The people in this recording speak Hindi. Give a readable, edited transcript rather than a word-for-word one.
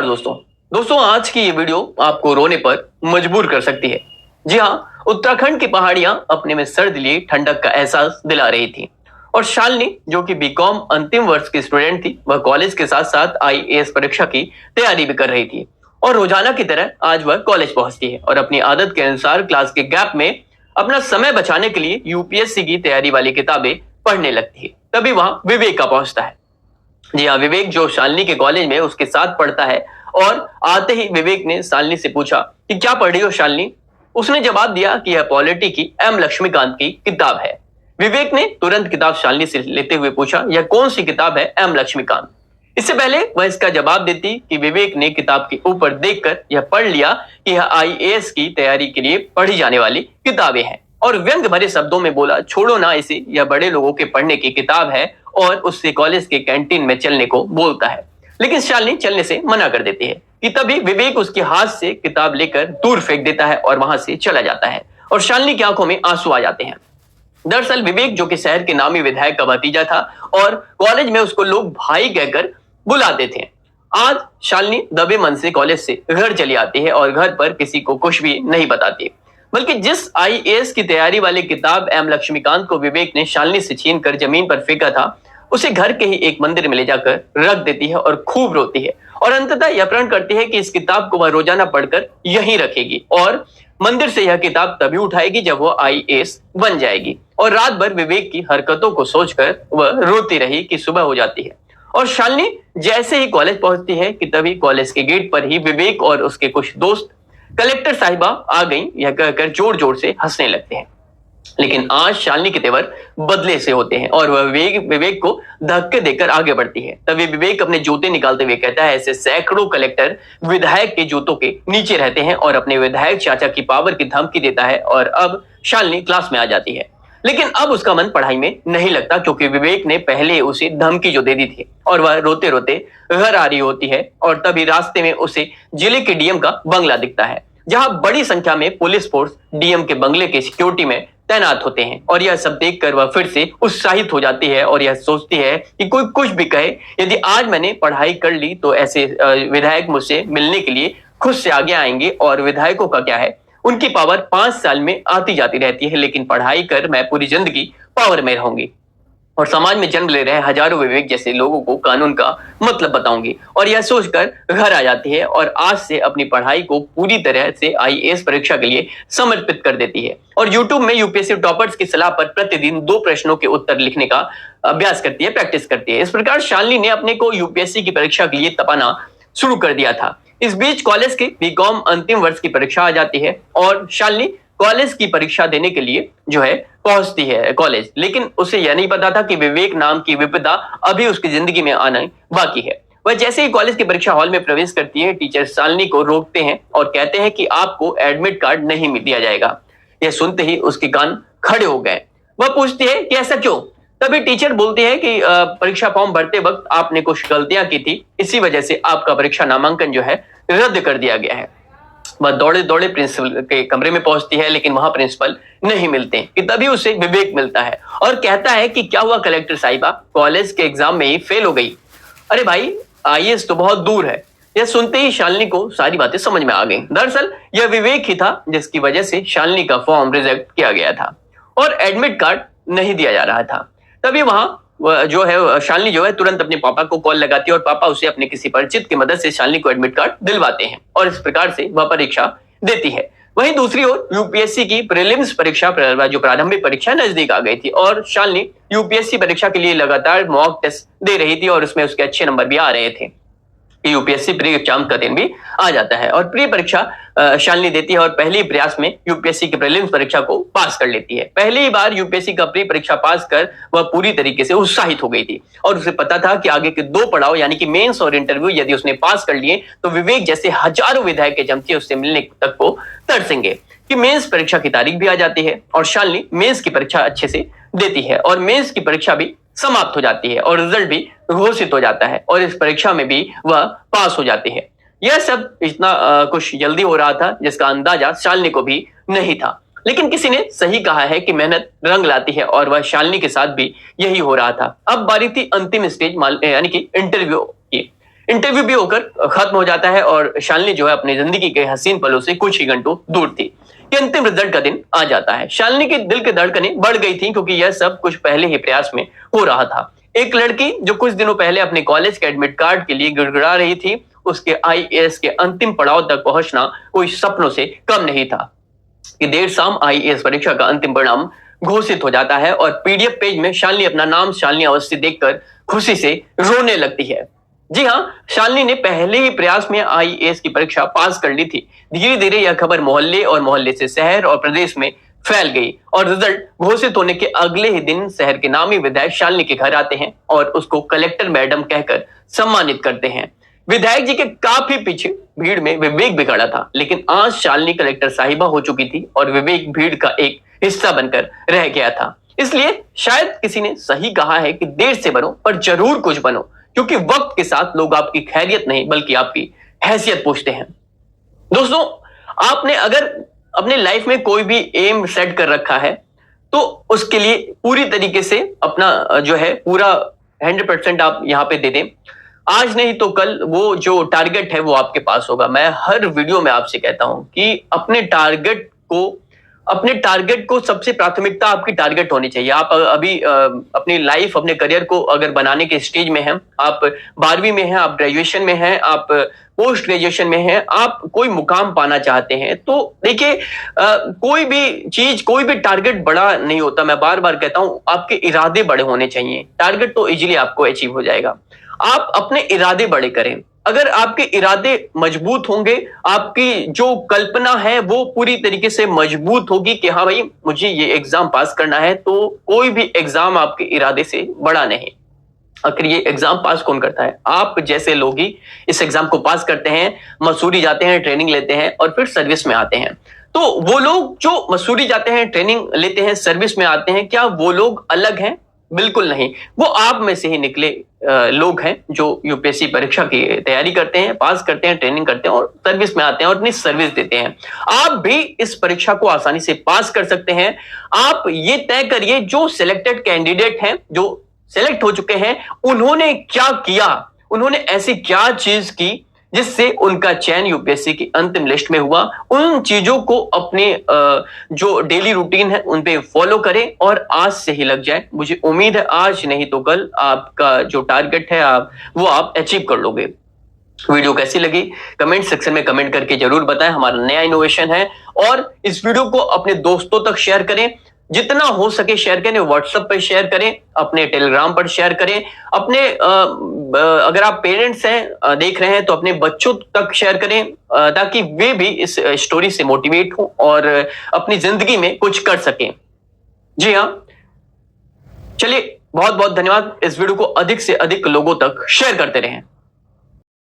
नमस्कार दोस्तों। आज की ये वीडियो आपको रोने पर मजबूर कर सकती है। जी हाँ, उत्तराखंड की पहाड़ियां अपने में सर्द लिए ठंडक का एहसास दिला रही थी और शालिनी, जो कि बीकॉम अंतिम वर्ष की स्टूडेंट थी, वह कॉलेज के साथ साथ आईएएस परीक्षा की तैयारी भी कर रही थी। और रोजाना की तरह आज वह कॉलेज पहुंचती है और अपनी आदत के अनुसार क्लास के गैप में अपना समय बचाने के लिए यूपीएससी की तैयारी वाली किताबें पढ़ने लगती है। तभी वहां विवेक का पहुंचता है। जी हाँ, विवेक जो शालिनी के कॉलेज में उसके साथ पढ़ता है। और आते ही विवेक ने शालिनी से पूछा कि क्या पढ़ रही हो शालिनी। उसने जवाब दिया कि यह पॉलिटी की एम लक्ष्मीकांत की किताब है। विवेक ने तुरंत किताब शालिनी से लेते हुए पूछा, यह कौन सी किताब है एम लक्ष्मीकांत। इससे पहले वह इसका जवाब देती कि विवेक ने किताब के ऊपर देखकर यह पढ़ लिया कि यह आईएएस की तैयारी के लिए पढ़ी जाने वाली किताबें हैं, और व्यंग भरे शब्दों में बोला, छोड़ो ना इसे, यह बड़े लोगों के पढ़ने की किताब है। और उससे कॉलेज के कैंटीन में चलने को बोलता है, लेकिन शालिनी चलने से मना कर देती है कि तभी विवेक उसके हाथ से किताब लेकर दूर फेंक देता है और वहां से चला जाता है और शालिनी की आंखों में आंसू आ जाते हैं। दरअसल विवेक, जो कि शहर के नामी विधायक का भतीजा था और कॉलेज में उसको लोग भाई कहकर बुलाते थे, आज शालिनी दबे मन से कॉलेज से घर चली आती है और घर पर किसी को कुछ भी नहीं बताती, बल्कि जिस आईएएस की तैयारी वाली किताब एम लक्ष्मीकांत को विवेक ने शालिनी से छीनकर जमीन पर फेंका था, उसे घर के ही एक मंदिर में ले जाकर रख देती है और खूब रोती है और अंततः यह प्रण करती है कि इस किताब को वह रोजाना पढ़कर यहीं रखेगी और मंदिर से यह किताब तभी उठाएगी जब वह आईएएस बन जाएगी। और रात भर विवेक की हरकतों को सोचकर वह रोती रही कि सुबह हो जाती है और शालिनी जैसे ही कॉलेज पहुंचती है कि तभी कॉलेज के गेट पर ही विवेक और उसके कुछ दोस्त कलेक्टर साहिबा आ गई यह कहकर जोर जोर से हंसने लगते हैं। लेकिन आज शालिनी के तेवर बदले से होते हैं और वह विवेक को धक्के देकर आगे बढ़ती है। तभी विवेक अपने जूते निकालते हुए कहता है, ऐसे सैकड़ों कलेक्टर विधायक के जूतों के नीचे रहते हैं, और अपने विधायक चाचा की पावर की धमकी देता है। और अब शालिनी क्लास में आ जाती है, लेकिन अब उसका मन पढ़ाई में नहीं लगता, क्योंकि विवेक ने पहले उसे धमकी जो दे दी थी और वह रोते रोते घर आ रही होती है। और तभी रास्ते में उसे जिले के डीएम का बंगला दिखता है, जहां बड़ी संख्या में पुलिस फोर्स डीएम के बंगले के सिक्योरिटी में तैनात होते हैं। और यह सब देखकर वह फिर से उत्साहित हो जाती है और यह सोचती है कि कोई कुछ भी कहे, यदि आज मैंने पढ़ाई कर ली तो ऐसे विधायक मुझसे मिलने के लिए खुद से आगे आएंगे। और विधायकों का क्या है, उनकी पावर 5 साल में आती जाती रहती है, लेकिन पढ़ाई कर मैं पूरी जिंदगी पावर में रहूंगी और समाज में जन्म ले रहे हजारों विवेक जैसे लोगों को कानून का मतलब बताऊंगी। और यह सोचकर घर आ जाती है और आज से अपनी पढ़ाई को पूरी तरह से आईएएस परीक्षा के लिए समर्पित कर देती है और यूट्यूब में यूपीएससी टॉपर्स की सलाह पर प्रतिदिन 2 प्रश्नों के उत्तर लिखने का अभ्यास करती है, प्रैक्टिस करती है। इस प्रकार शालिनी ने अपने को यूपीएससी की परीक्षा के लिए तपाना शुरू कर दिया था। इस बीच कॉलेज के बीकॉम अंतिम वर्ष की परीक्षा आ जाती है और शालिनी कॉलेज की परीक्षा देने के लिए जो है पहुंचती है कॉलेज, लेकिन उसे यह नहीं पता था कि विवेक नाम की विपदा अभी उसकी जिंदगी में आना बाकी है। वह जैसे ही कॉलेज की परीक्षा हॉल में प्रवेश करती है, टीचर शालिनी को रोकते हैं और कहते हैं कि आपको एडमिट कार्ड नहीं दिया जाएगा। यह सुनते ही उसके कान खड़े हो गए। वह पूछती है कि ऐसा क्यों। तभी टीचर बोलती है कि परीक्षा फॉर्म भरते वक्त आपने कुछ गलतियां की थी, इसी वजह से आपका परीक्षा नामांकन जो है रद्द कर दिया गया है। वह दौड़े दौड़े प्रिंसिपल के कमरे में पहुंचती है, लेकिन वहां प्रिंसिपल नहीं मिलते कि तभी उसे विवेक मिलता है और कहता है कि क्या हुआ कलेक्टर साहिबा, कॉलेज के एग्जाम में ही फेल हो गई। अरे भाई, आईएएस तो बहुत दूर है। यह सुनते ही शालिनी को सारी बातें समझ में आ गई। दरअसल यह विवेक ही था जिसकी वजह से शालिनी का फॉर्म रिजेक्ट किया गया था और एडमिट कार्ड नहीं दिया जा रहा था। तभी वहां जो है शालिनी जो है तुरंत अपने पापा को कॉल लगाती है और पापा उसे अपने किसी परिचित की मदद से शालिनी को एडमिट कार्ड दिलवाते हैं और इस प्रकार से वह परीक्षा देती है। वहीं दूसरी ओर यूपीएससी की प्रीलिम्स परीक्षा जो प्रारंभिक परीक्षा नजदीक आ गई थी और शालिनी यूपीएससी परीक्षा के लिए लगातार मॉक टेस्ट दे रही थी और उसमें उसके अच्छे नंबर भी आ रहे थे। यूपीएससी प्री एग्जाम का दिन भी आ जाता है और प्री परीक्षा शालिनी देती है और पहली प्रयास में यूपीएससी की प्रीलिम्स परीक्षा को पास कर लेती है। पहली बार यूपीएससी का प्री परीक्षा पास कर वह पूरी तरीके से उत्साहित हो गई थी और उसे पता था कि आगे के 2 पड़ाव यानी कि मेंस और इंटरव्यू यदि उसने पास कर लिए तो विवेक जैसे हजारों विधायक के चमचे उससे मिलने तक को तरसेंगे। कि मेंस परीक्षा की तारीख भी आ जाती है और शालिनी मेंस की परीक्षा अच्छे से देती है और मेंस की परीक्षा भी समाप्त हो जाती है और रिजल्ट भी घोषित हो जाता है और इस परीक्षा में भी वह पास हो जाती है। यह सब इतना कुछ जल्दी हो रहा था जिसका अंदाजा शालिनी को भी नहीं था, लेकिन किसी ने सही कहा है कि मेहनत रंग लाती है और वह शालिनी के साथ भी यही हो रहा था। अब बारी थी अंतिम स्टेज यानी कि इंटरव्यू की। इंटरव्यू भी होकर खत्म हो जाता है और शालिनी जो है अपनी जिंदगी के हसीन पलों से कुछ ही घंटों दूर थी कि अंतिम रिजल्ट का दिन आ जाता है। शालिनी के दिल की धड़कनें बढ़ गई थी क्योंकि यह सब कुछ पहले ही प्रयास में हो रहा था। एक लड़की जो कुछ दिनों पहले अपने कॉलेज के एडमिट कार्ड के लिए गिड़गिड़ा रही थी, उसके आईएएस के अंतिम पड़ाव तक पहुंचना कोई सपनों से कम नहीं था कि देर शाम आईएएस परीक्षा का अंतिम परिणाम घोषित हो जाता है और पीडीएफ पेज में शालिनी अपना नाम शालिनी अवस्थी देखकर खुशी से रोने लगती है। जी हाँ, शालिनी ने पहले ही प्रयास में आईएएस की परीक्षा पास कर ली थी। धीरे धीरे यह खबर मोहल्ले और मोहल्ले से शहर और प्रदेश में फैल गई और रिजल्ट घोषित होने के अगले ही दिन शहर के नामी विधायक शालिनी के घर आते हैं और उसको कलेक्टर मैडम कहकर सम्मानित करते हैं। विधायक जी के काफी पीछे भीड़ में विवेक भी खड़ा था, लेकिन आज शालिनी कलेक्टर साहिबा हो चुकी थी और विवेक भीड़ का एक हिस्सा बनकर रह गया था। इसलिए शायद किसी ने सही कहा है कि देर से बनो पर जरूर कुछ बनो, क्योंकि वक्त के साथ लोग आपकी खैरियत नहीं बल्कि आपकी हैसियत पूछते हैं। दोस्तों, आपने अगर अपने लाइफ में कोई भी एम सेट कर रखा है तो उसके लिए पूरी तरीके से अपना जो है पूरा 100% आप यहां पे दे दें। आज नहीं तो कल वो जो टारगेट है वो आपके पास होगा। मैं हर वीडियो में आपसे कहता हूं कि अपने टारगेट को सबसे प्राथमिकता आपकी टारगेट होनी चाहिए। आप अभी अपनी लाइफ अपने करियर को अगर बनाने के स्टेज में हैं, आप 12वीं में हैं, आप ग्रेजुएशन में हैं, आप पोस्ट ग्रेजुएशन में हैं, आप कोई मुकाम पाना चाहते हैं, तो देखिए कोई भी चीज, कोई भी टारगेट बड़ा नहीं होता। मैं बार बार कहता हूं आपके इरादे बड़े होने चाहिए। टारगेट तो इजीली आपको अचीव हो जाएगा। आप अपने इरादे बड़े करें। अगर आपके इरादे मजबूत होंगे, आपकी जो कल्पना है वो पूरी तरीके से मजबूत होगी कि हाँ भाई मुझे ये एग्जाम पास करना है, तो कोई भी एग्जाम आपके इरादे से बड़ा नहीं। आखिर ये एग्जाम पास कौन करता है? आप जैसे लोग ही इस एग्जाम को पास करते हैं, मसूरी जाते हैं, ट्रेनिंग लेते हैं और फिर सर्विस में आते हैं। तो वो लोग जो मसूरी जाते हैं, ट्रेनिंग लेते हैं, सर्विस में आते हैं, क्या वो लोग अलग हैं? बिल्कुल नहीं। वो आप में से ही निकले लोग हैं जो यूपीएससी परीक्षा की तैयारी करते हैं, पास करते हैं, ट्रेनिंग करते हैं और सर्विस में आते हैं और अपनी सर्विस देते हैं। आप भी इस परीक्षा को आसानी से पास कर सकते हैं। आप ये तय करिए जो सिलेक्टेड कैंडिडेट हैं, जो सेलेक्ट हो चुके हैं, उन्होंने क्या किया, उन्होंने ऐसी क्या चीज की जिससे उनका चयन यूपीएससी की अंतिम लिस्ट में हुआ। उन चीजों को अपने जो डेली रूटीन है उन पे फॉलो करें और आज से ही लग जाए। मुझे उम्मीद है आज नहीं तो कल आपका जो टारगेट है वो आप अचीव कर लोगे। वीडियो कैसी लगी कमेंट सेक्शन में कमेंट करके जरूर बताएं। हमारा नया इनोवेशन है और इस वीडियो को अपने दोस्तों तक शेयर करें, जितना हो सके शेयर करें। व्हाट्सएप पर शेयर करें, अपने टेलीग्राम पर शेयर करें, अपने अगर आप पेरेंट्स हैं देख रहे हैं तो अपने बच्चों तक शेयर करें ताकि वे भी इस स्टोरी से मोटिवेट हो और अपनी जिंदगी में कुछ कर सकें। जी हाँ, चलिए बहुत बहुत धन्यवाद। इस वीडियो को अधिक से अधिक लोगों तक शेयर करते रहें।